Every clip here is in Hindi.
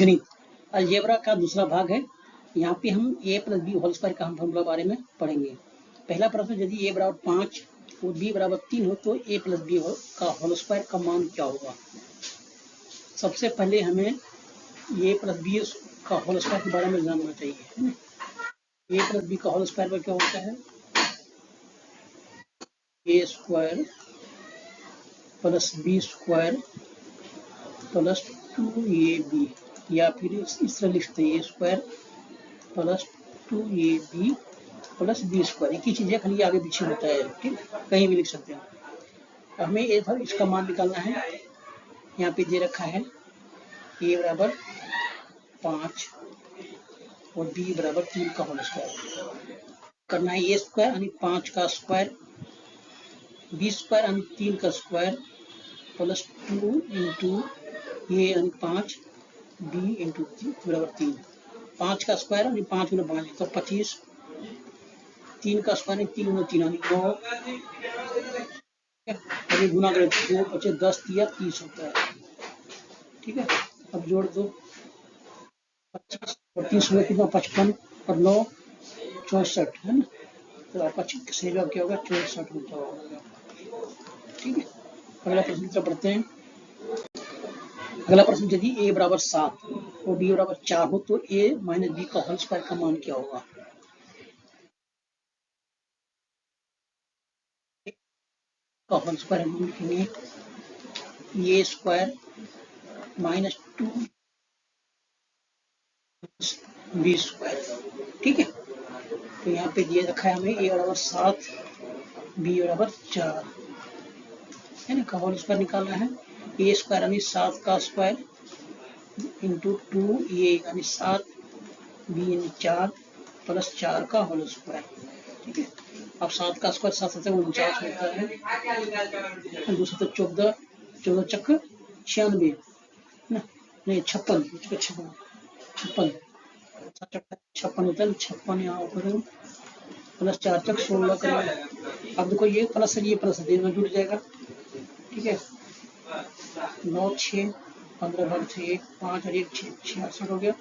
गणित अलजेब्रा का दूसरा भाग है। यहाँ पे हम a plus B whole square का हम फॉर्मूला बारे में पढ़ेंगे। पहला प्रश्न, यदि a बराबर 5 और b बराबर 3 हो तो a प्लस बी का होल स्क्वायर का मान क्या होगा। सबसे पहले हमें a प्लस बी का होल स्क्वायर के बारे में जानना चाहिए। a प्लस बी का होल स्क्वायर पर क्या होता है, a square plus B square plus 2ab, या फिर इस तरह लिखते हैं a square plus 2ab plus B square. एक ही चीज़ है, खाली आगे पीछे होता है, ठीक, कहीं भी लिख सकते हैं। हमें इसका मान निकालना है। यहाँ पे दे रखा है a बराबर 5 और b बराबर 3 का होल स्क्वायर करना है। a स्क्वायर यानी 5 का स्क्वायर, b स्क्वायर यानी 3 का स्क्वायर प्लस 2 इंटू a यानी 5 b इंटू बराबर 3। 5 का स्क्वायर यानी 5 गुना 5 तो 25, 3 का स्क्वायर यानी 3 गुना 3 यानी 9, अभी गुना करें 2 बचे 10 या 30 होता है, ठीक है। अब जोड़ दो 25 और 30 में कितना 55 और 9 64 है ना, तो आपका सही जवाब क्या होगा 64 होता होगा, ठीक है। अगला प्रश्न की तरफ बढ़ते हैं। अगला प्रश्न, यदि a बराबर 7 और b बराबर 4 हो तो a माइनस बी का होल स्क्वायर का मान क्या होगा। का होल स्क्वायर हम लिखेंगे a square minus 2 B square, ठीक है। तो यहाँ पे दिए रखा है हमें a बराबर 7 b बराबर 4 है ना, का होल स्क्वायर निकालना है। a स्क्वायर यानी 7 का स्क्वायर इंटू 2a यानी 7 b यानी 4 प्लस 4 का होल स्क्वायर, ठीक है। अब 7 का स्क्वायर 7 से 49 होता है, दूसरा तो 14 14 चक्क 96 ना, नहीं 56 56 होता है, 56 यहाँ पर प्लस 4 चक 16 करेंगे। अब देखो ये प्लस है, ये प्लस है, में जुड़ जाएगा, ठीक है। 9 6 15 भाग से 1 5 और 1 6 66 हो गया।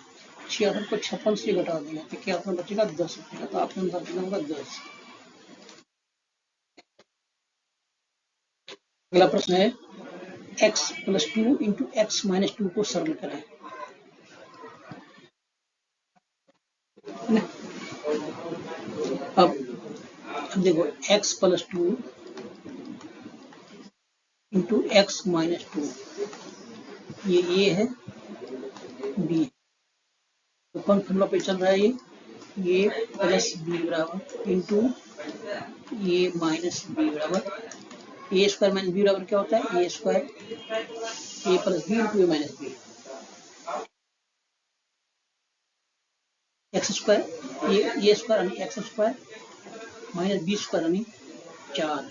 66 को 56 से घटा दिया तो क्या आपका बचेगा 10 बचेगा, तो आपका आंसर कितना होगा 10। अगला प्रश्न है x plus 2 into x minus 2 को सरल करें। अब देखो x plus 2 into x minus 2, ये है b, तो कौन फॉर्मूला पे चल रहा है ये प्लस बी बराबर इंटू ये माइनस बी बराबर ए स्क्वायर माइनस बी बराबर क्या होता है, A square A plus B into A minus B, X square A square यानी X square minus B square यानी 4,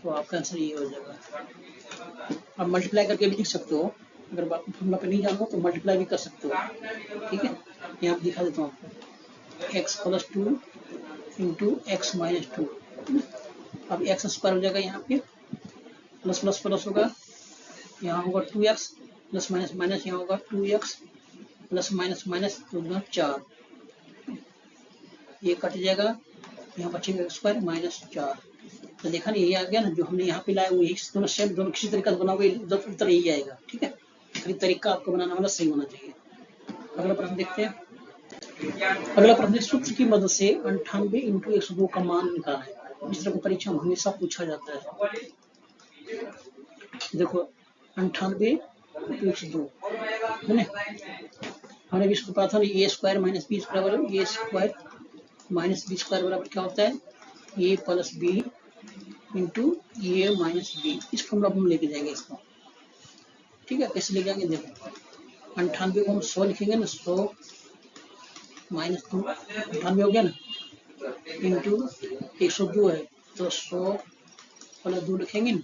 तो आपका आंसर ये हो जाएगा। अब मल्टीप्लाई करके भी लिख सकते हो, अगर बाकी फॉर्मूला पे नहीं जानो तो मल्टीप्लाई भी कर सकते हो, ठीक है। यहाँ दिखा देता हूँ आपको x plus 2 into x minus 2, अब एक्स स्क्वायर हो जाएगा, यहाँ पे प्लस प्लस प्लस होगा, यहाँ होगा 2x प्लस माइनस माइनस, यहाँ होगा 2x प्लस माइनस माइनस 4, ये कट जाएगा, यहाँ बचेगा स्क्वायर माइनस 4। तो देखा नहीं, ये आ गया ना, जो हमने यहाँ पे लाया वो यही दोनों सेम, दोनों किसी तरीके से बनाओगे उत्तर यही आएगा, ठीक है। खाली तरीका आपको बनाना वाला सही होना चाहिए। अगला प्रश्न देखते हैं। अगला प्रश्न, सूत्र की मदद से 98 इंटू 102 का मान निकालें। इस तरह की परीक्षा में हमेशा पूछा जाता है। देखो 98 इंटू 102 है ना, हमने भी इसको पढ़ा था, ए स्क्वायर माइनस बी बराबर A square minus B square बराबर क्या होता है, ए plus B into A minus B. इस फॉर्मूला को हम लेके जाएंगे इसको, ठीक है। कैसे ले जाएंगे, देखो 98 को हम 100 लिखेंगे ना, 100 माइनस 2 98 हो गया ना, इंटू 102 है तो 100 प्लस 2 लिखेंगे ना,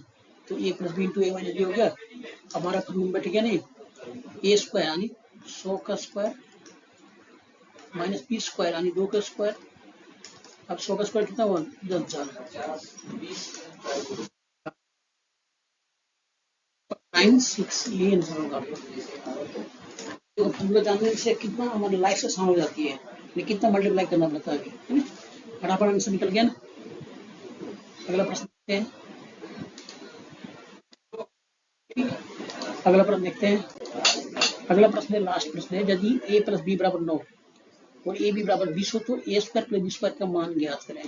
तो ए plus B into A minus B हो गया। हमारा फॉर्मूला बैठ गया नहीं, ए स्क्वायर यानी 100 का स्क्वायर माइनस बी स्क्वायर यानी 2 का स्क्वायर। अब 100 का स्क्वायर कितना हुआ 10,000, 96 ये आंसर होगा। तो फॉर्मूला जानने से कितना हमारी लाइफ से आसान हो जाती है, लेकिन कितना मल्टीप्लाई करना पड़ता है अभी, है ना। फटाफट आंसर निकल गया ना। अगला प्रश्न देखते हैं। अगला प्रश्न देखते हैं। अगला प्रश्न है, लास्ट प्रश्न है, यदि a प्लस बी बराबर 9 और ए बी बराबर 20 हो तो A square plus B square का मान ज्ञात करें।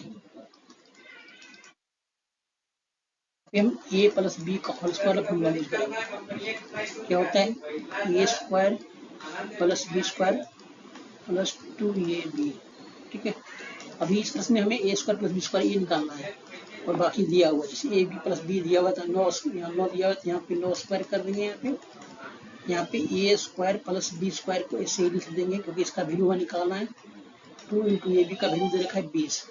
हम ए प्लस बी का होल स्क्वायर फॉर्मूला यूज करेंगे। क्या होता है, A square plus B square plus 2ab। ठीक है, अभी इस प्रश्न में हमें A square plus B square ये निकालना है और बाकी दिया हुआ, जैसे ए बी प्लस बी दिया हुआ था 9, यहाँ 9 दिया हुआ था, यहाँ पे 9 स्क्वायर कर देंगे। यहाँ पे ए स्क्वायर प्लस बी स्क्वायर को ऐसे ही लिख देंगे क्योंकि इसका वैल्यू हमें निकालना है। 2 इंटू ए बी का वैल्यू दे रखा है 20।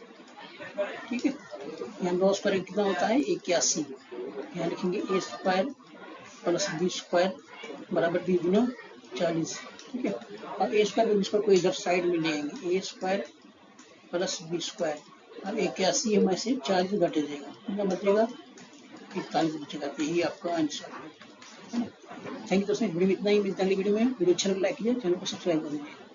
ठीक है, यहाँ 9 स्क्वायर कितना होता है 81। यहाँ लिखेंगे ए स्क्वायर प्लस बी स्क्वायर बराबर 20 गुना 40। ठीक है, और ए स्क्वायर बी स्क्वायर को इधर साइड में ले आएंगे, ए स्क्वायर प्लस बी स्क्वायर। अब 81 में से 40 घट जाएगा, कितना बचेगा 41 बचेगा। तो यही आपका आंसर है। थैंक यू दोस्तों, वीडियो में इतना ही। मिलता है अगली वीडियो में। वीडियो अच्छा लगे लाइक कीजिए, चैनल को सब्सक्राइब कर लीजिए।